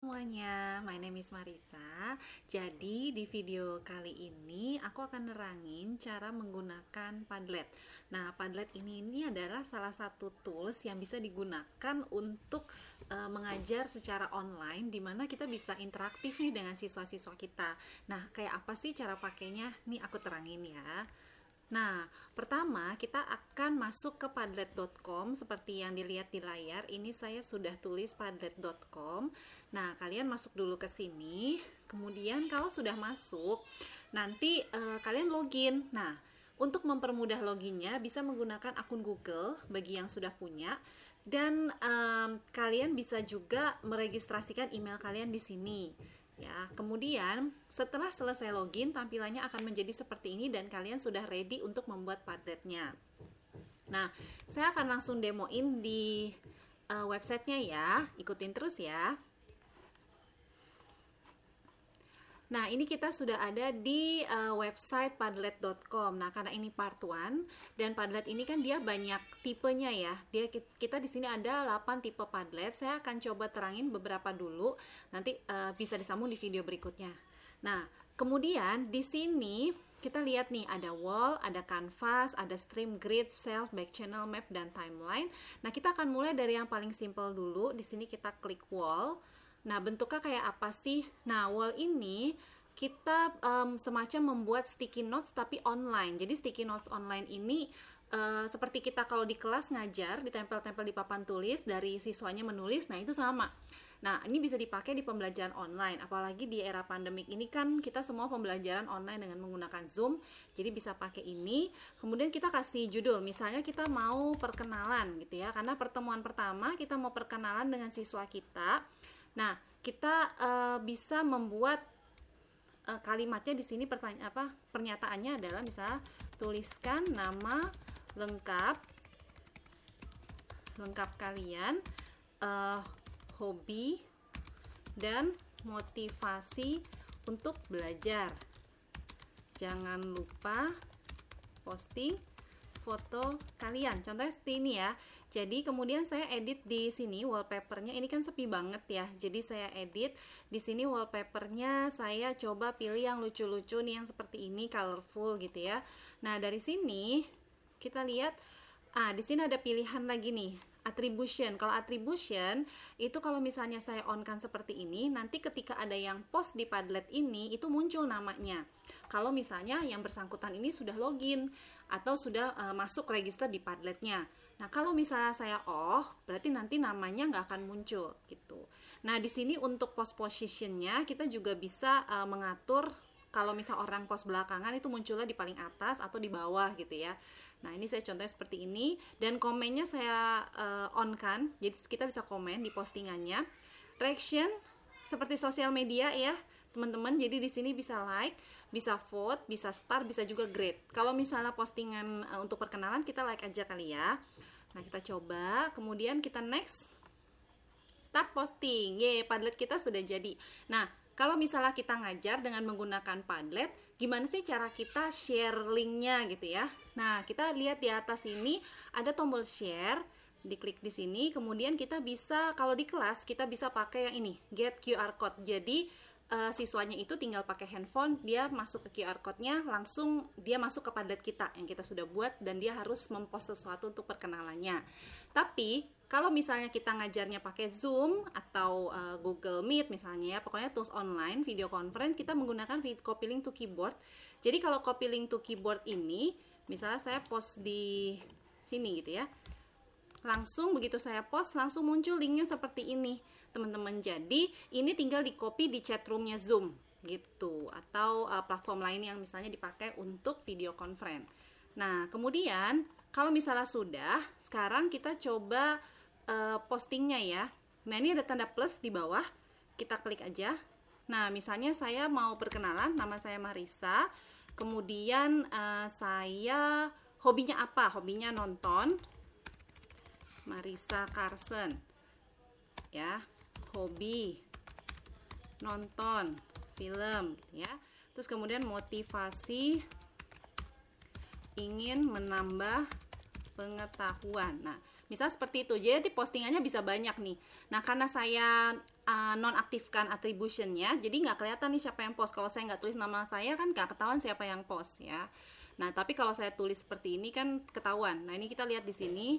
Semuanya, my name is Marisa. Jadi di video kali ini aku akan nerangin cara menggunakan Padlet. Nah, Padlet ini adalah salah satu tools yang bisa digunakan untuk mengajar secara online, di mana kita bisa interaktif nih dengan siswa-siswa kita. Nah, kayak apa sih cara pakainya? Nih aku terangin ya. Nah, pertama kita akan masuk ke padlet.com seperti yang dilihat di layar. Ini saya sudah tulis padlet.com. Nah, kalian masuk dulu ke sini. Kemudian kalau sudah masuk, nanti kalian login. Nah, untuk mempermudah loginnya bisa menggunakan akun Google bagi yang sudah punya, dan kalian bisa juga meregistrasikan email kalian di sini. Ya, kemudian setelah selesai login, tampilannya akan menjadi seperti ini dan kalian sudah ready untuk membuat Padletnya. Nah, saya akan langsung demoin di websitenya ya, ikutin terus ya. Nah, ini kita sudah ada di website padlet.com. Nah, karena ini part 1 dan Padlet ini kan dia banyak tipenya ya. Kita di sini ada 8 tipe Padlet. Saya akan coba terangin beberapa dulu. Nanti bisa disambung di video berikutnya. Nah, kemudian di sini kita lihat nih ada wall, ada canvas, ada stream, grid, self, back channel, map, dan timeline. Nah, kita akan mulai dari yang paling simple dulu. Di sini kita klik wall. Nah, bentuknya kayak apa sih? Nah, wall ini kita semacam membuat sticky notes tapi online. Jadi sticky notes online ini seperti kita kalau di kelas ngajar, ditempel-tempel di papan tulis, dari siswanya menulis, nah itu sama. Nah, ini bisa dipakai di pembelajaran online, apalagi di era pandemik ini kan kita semua pembelajaran online dengan menggunakan Zoom, jadi bisa pakai ini. Kemudian kita kasih judul, misalnya kita mau perkenalan gitu ya, karena pertemuan pertama kita mau perkenalan dengan siswa kita. Nah, kita bisa membuat kalimatnya di sini, pernyataannya adalah misalnya tuliskan nama lengkap kalian, hobi dan motivasi untuk belajar. Jangan lupa posting foto kalian. Contohnya seperti ini ya. Jadi kemudian saya edit di sini wallpapernya. Ini kan sepi banget ya. Jadi saya edit di sini wallpapernya. Saya coba pilih yang lucu-lucu nih, yang seperti ini, colorful gitu ya. Nah, dari sini kita lihat, di sini ada pilihan lagi nih, attribution. Kalau attribution itu kalau misalnya saya on kan seperti ini, nanti ketika ada yang post di Padlet ini itu muncul namanya. Kalau misalnya yang bersangkutan ini sudah login atau sudah masuk register di Padletnya. Nah, kalau misalnya saya berarti nanti namanya nggak akan muncul gitu. Nah, di sini untuk post positionnya kita juga bisa mengatur. Kalau misal orang post belakangan itu munculnya di paling atas atau di bawah gitu ya. Nah, ini saya contohnya seperti ini, dan komennya saya on kan, jadi kita bisa komen di postingannya. Reaction seperti sosial media ya teman-teman, jadi di sini bisa like, bisa vote, bisa star, bisa juga grade. Kalau misalnya postingan untuk perkenalan, kita like aja kali ya. Nah, kita coba, kemudian kita next, start posting. Padlet kita sudah jadi. Nah, kalau misalnya kita ngajar dengan menggunakan Padlet, gimana sih cara kita share linknya gitu ya? Nah, kita lihat di atas ini ada tombol share, diklik di sini, kemudian kita bisa, kalau di kelas kita bisa pakai yang ini, get QR code. Jadi siswanya itu tinggal pakai handphone, dia masuk ke QR code-nya, langsung dia masuk ke Padlet kita yang kita sudah buat, dan dia harus mempost sesuatu untuk perkenalannya. Tapi kalau misalnya kita ngajarnya pakai Zoom atau Google Meet misalnya ya, pokoknya tools online, video conference, kita menggunakan copy link to keyboard. Jadi kalau copy link to keyboard ini, misalnya saya post di sini gitu ya, langsung begitu saya post langsung muncul linknya seperti ini teman-teman. Jadi ini tinggal di copy di chatroomnya Zoom gitu, atau platform lain yang misalnya dipakai untuk video conference. Nah, kemudian kalau misalnya sudah, sekarang kita coba postingnya ya. Nah, ini ada tanda plus di bawah, kita klik aja. Nah, misalnya saya mau perkenalan, nama saya Marisa, kemudian saya hobinya apa? Hobinya nonton, Marisa Carson ya, hobi nonton film ya. Terus kemudian motivasi ingin menambah pengetahuan. Nah, misal seperti itu. Jadi postingannya bisa banyak nih. Nah, karena saya nonaktifkan attributionnya, jadi nggak kelihatan nih siapa yang post. Kalau saya nggak tulis nama saya kan nggak ketahuan siapa yang post ya. Nah tapi kalau saya tulis seperti ini kan ketahuan. Nah ini kita lihat di sini,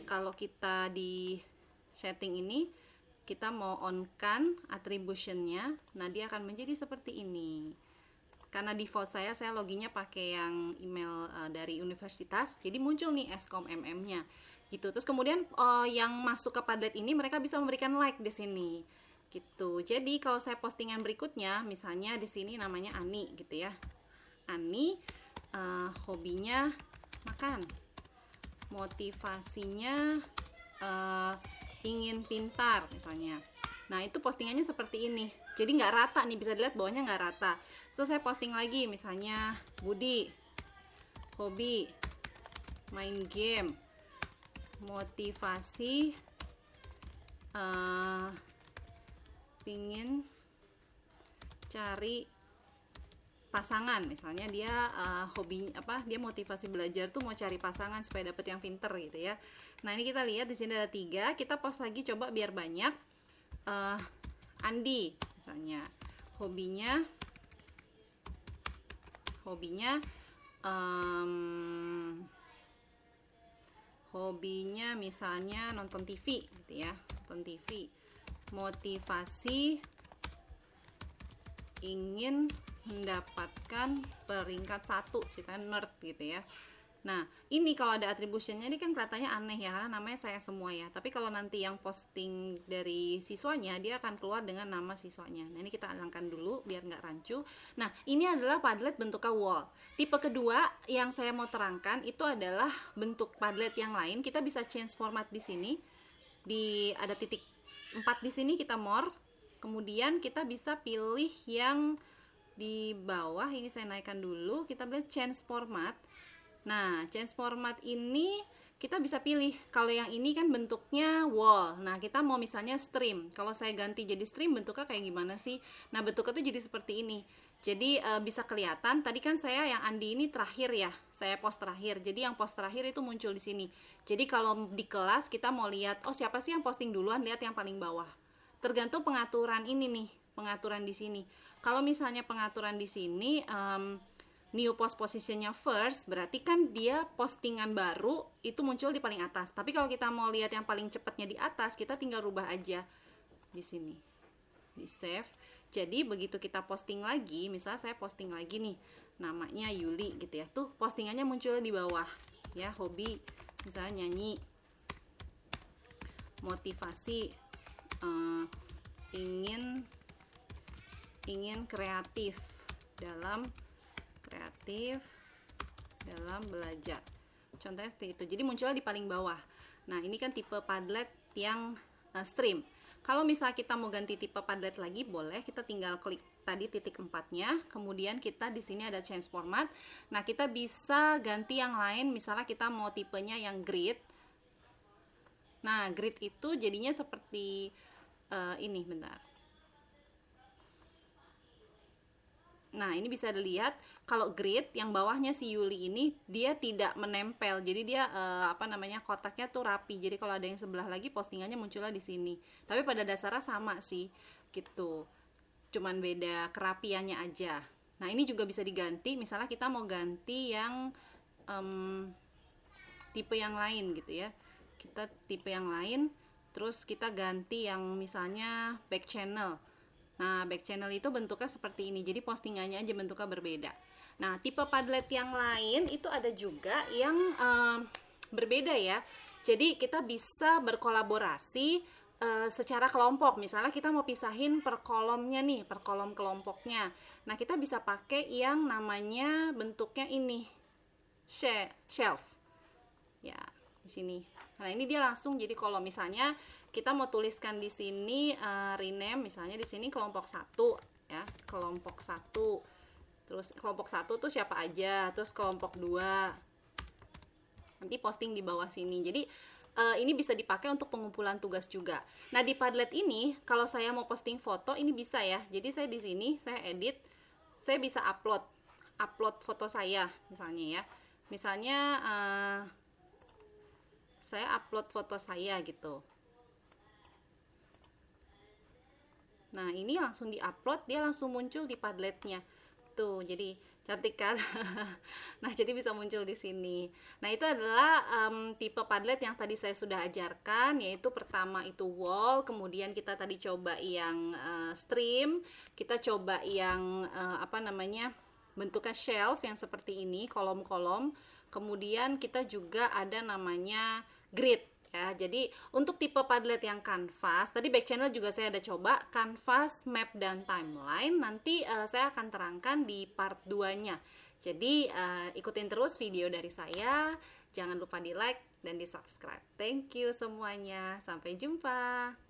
kalau kita di setting ini kita mau on kan attributionnya, nah dia akan menjadi seperti ini. Karena default saya loginnya pakai yang email dari universitas, jadi muncul nih Eskom MM-nya gitu. Terus kemudian yang masuk ke Padlet ini mereka bisa memberikan like di sini gitu. Jadi kalau saya postingan berikutnya, misalnya di sini namanya Ani gitu ya. Ani hobinya makan, motivasinya ingin pintar misalnya. Nah itu postingannya seperti ini, jadi nggak rata nih, bisa dilihat bawahnya nggak rata. So saya posting lagi misalnya Budi hobi main game, motivasi pingin cari pasangan, misalnya dia hobi apa, dia motivasi belajar tuh mau cari pasangan supaya dapet yang pinter gitu ya. Nah ini kita lihat di sini ada 3, kita post lagi coba biar banyak. Andi misalnya hobinya misalnya nonton TV gitu ya, nonton TV, motivasi ingin mendapatkan peringkat 1, cerita nerd gitu ya. Nah ini kalau ada attributionnya ini kan kelihatannya aneh ya, karena namanya saya semua ya. Tapi kalau nanti yang posting dari siswanya, dia akan keluar dengan nama siswanya. Nah ini kita hilangkan dulu biar nggak rancu. Nah ini adalah Padlet bentuknya wall. Tipe kedua yang saya mau terangkan itu adalah bentuk Padlet yang lain. Kita bisa change format di sini, ada titik 4 di sini, kita more. Kemudian kita bisa pilih yang di bawah ini, saya naikkan dulu, kita pilih change format. Nah change format ini kita bisa pilih, kalau yang ini kan bentuknya wall, nah kita mau misalnya stream. Kalau saya ganti jadi stream, bentuknya kayak gimana sih? Nah bentuknya tuh jadi seperti ini. Jadi bisa kelihatan, tadi kan saya yang Andi ini terakhir ya, saya post terakhir, jadi yang post terakhir itu muncul di sini. Jadi kalau di kelas kita mau lihat, oh siapa sih yang posting duluan, lihat yang paling bawah. Tergantung pengaturan ini nih, pengaturan di sini. Kalau misalnya pengaturan di sini new post positionnya first, berarti kan dia postingan baru itu muncul di paling atas. Tapi kalau kita mau lihat yang paling cepatnya di atas, kita tinggal rubah aja di sini, di save. Jadi begitu kita posting lagi, misalnya saya posting lagi nih, namanya Yuli gitu ya, tuh postingannya muncul di bawah ya, hobi misalnya nyanyi, motivasi ingin kreatif dalam belajar, contohnya seperti itu. Jadi munculnya di paling bawah. Nah ini kan tipe Padlet yang stream. Kalau misalnya kita mau ganti tipe Padlet lagi, boleh, kita tinggal klik tadi titik 4-nya, kemudian kita di sini ada change format. Nah kita bisa ganti yang lain, misalnya kita mau tipenya yang grid. Nah grid itu jadinya seperti ini, bentar. Nah ini bisa dilihat kalau grid yang bawahnya si Yuli ini dia tidak menempel, jadi dia kotaknya tuh rapi. Jadi kalau ada yang sebelah lagi, postingannya munculnya di sini. Tapi pada dasarnya sama sih gitu, cuman beda kerapiannya aja. Nah ini juga bisa diganti, misalnya kita mau ganti yang tipe yang lain gitu ya, kita tipe yang lain, terus kita ganti yang misalnya back channel. Nah back channel itu bentuknya seperti ini, jadi postingannya aja bentuknya berbeda. Nah tipe Padlet yang lain itu ada juga yang berbeda ya. Jadi kita bisa berkolaborasi secara kelompok. Misalnya kita mau pisahin per kolomnya nih, per kolom kelompoknya. Nah kita bisa pakai yang namanya bentuknya ini, shelf ya, di sini. Nah ini dia langsung, jadi kalau misalnya kita mau tuliskan di sini rename, misalnya di sini kelompok 1 ya, kelompok 1. Terus kelompok 1 tuh siapa aja, terus kelompok 2. Nanti posting di bawah sini. Jadi ini bisa dipakai untuk pengumpulan tugas juga. Nah, di Padlet ini kalau saya mau posting foto ini bisa ya. Jadi saya di sini saya edit, saya bisa upload foto saya misalnya ya. Misalnya saya upload foto saya gitu. Nah, ini langsung di-upload, dia langsung muncul di Padletnya. Tuh, jadi cantik kan? Nah, jadi bisa muncul di sini. Nah, itu adalah tipe Padlet yang tadi saya sudah ajarkan, yaitu pertama itu wall, kemudian kita tadi coba yang stream, kita coba yang apa namanya? Bentuknya shelf yang seperti ini, kolom-kolom. Kemudian kita juga ada namanya grid ya. Jadi untuk tipe Padlet yang kanvas, tadi back channel juga saya ada coba kanvas, map dan timeline. Nanti saya akan terangkan di part 2-nya. Jadi ikutin terus video dari saya. Jangan lupa di like dan di subscribe. Thank you semuanya. Sampai jumpa.